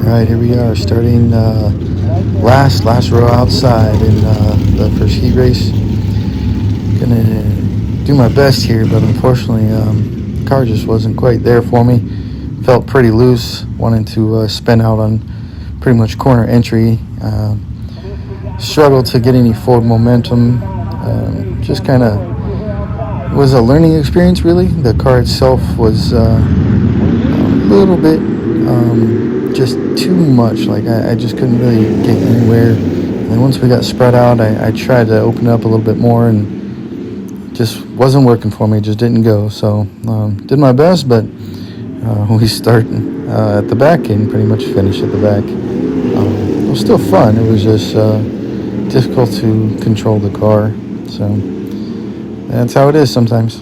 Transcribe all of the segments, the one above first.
Alright, here we are starting last row outside in the first heat race. Gonna do my best here, but unfortunately the car just wasn't quite there for me. Felt pretty loose, wanting to spin out on pretty much corner entry. Struggled to get any forward momentum. Just kind of was a learning experience, really. The car itself was a little bit just too much. Like I just couldn't really get anywhere. And then once we got spread out, I tried to open it up a little bit more, and just wasn't working for me. It just didn't go. So did my best, but we start at the back and pretty much finish at the back. It was still fun. It was just difficult to control the car. So that's how it is sometimes.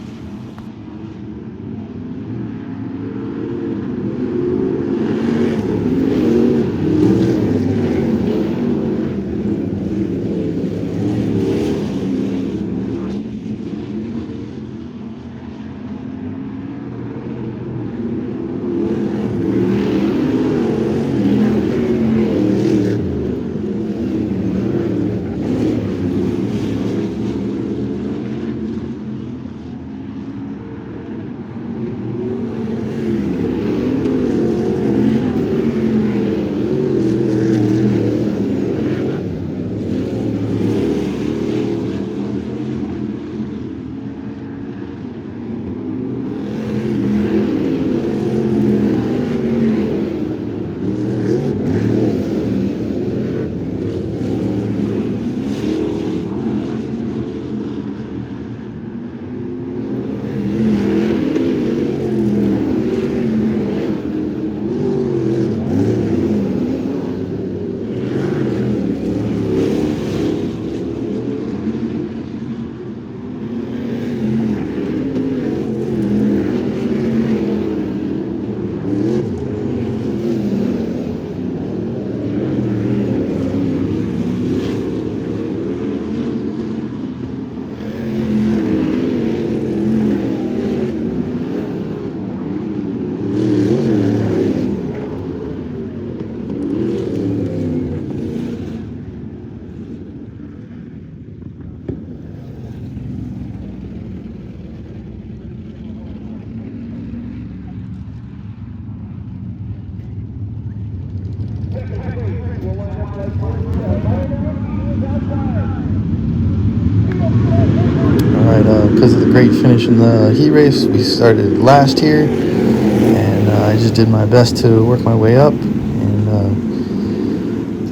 Because of the great finish in the heat race, we started last here, and I just did my best to work my way up, and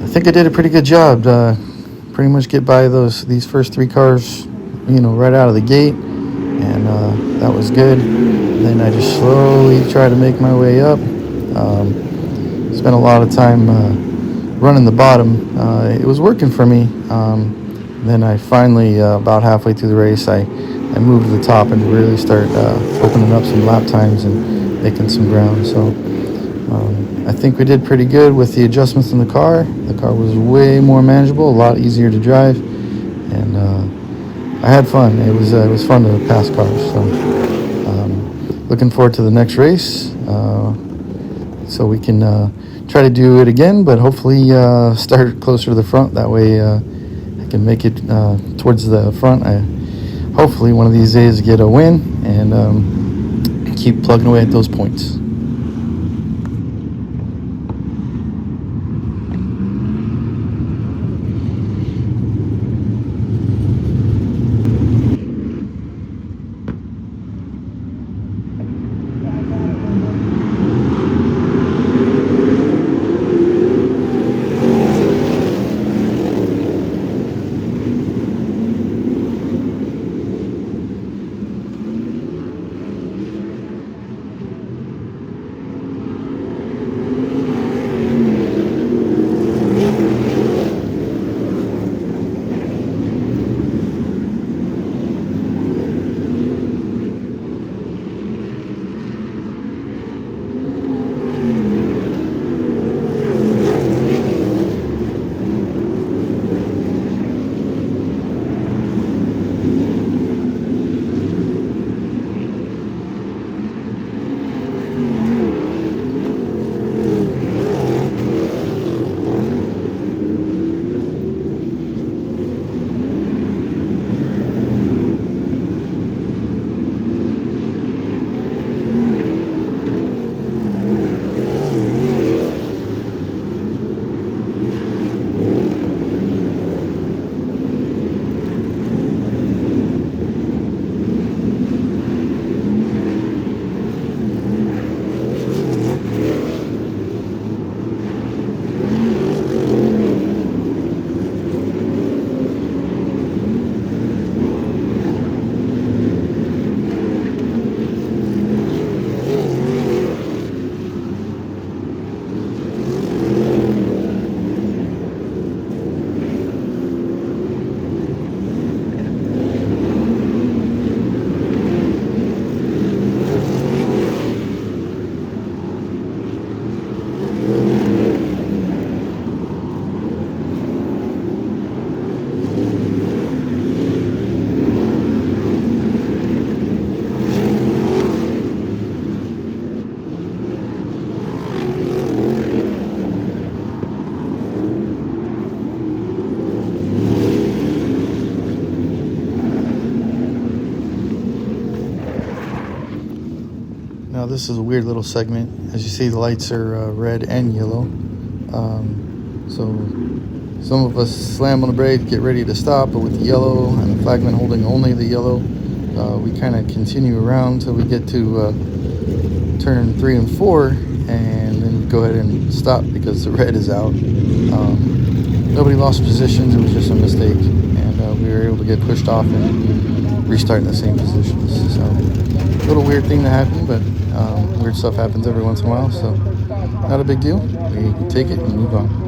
I think I did a pretty good job. Pretty much get by these first three cars, right out of the gate, and that was good. And then I just slowly tried to make my way up. Spent a lot of time running the bottom. It was working for me. Then I finally, about halfway through the race, I moved to the top and really started opening up some lap times and making some ground. So I think we did pretty good with the adjustments in the car. The car was way more manageable, a lot easier to drive, and I had fun. It was fun to pass cars. So looking forward to the next race, so we can try to do it again, but hopefully start closer to the front. That way I can make it towards the front. Hopefully one of these days get a win and keep plugging away at those points. this is a weird little segment. As you see, the lights are red and yellow. So some of us slam on the brake, get ready to stop, but with the yellow and the flagman holding only the yellow, we kind of continue around till we get to turn 3 and 4, and then we go ahead and stop because the red is out. Nobody lost positions, it was just a mistake, and we were able to get pushed off and restart in the same positions. So a little weird thing to happen, but weird stuff happens every once in a while, so not a big deal. We take it and move on.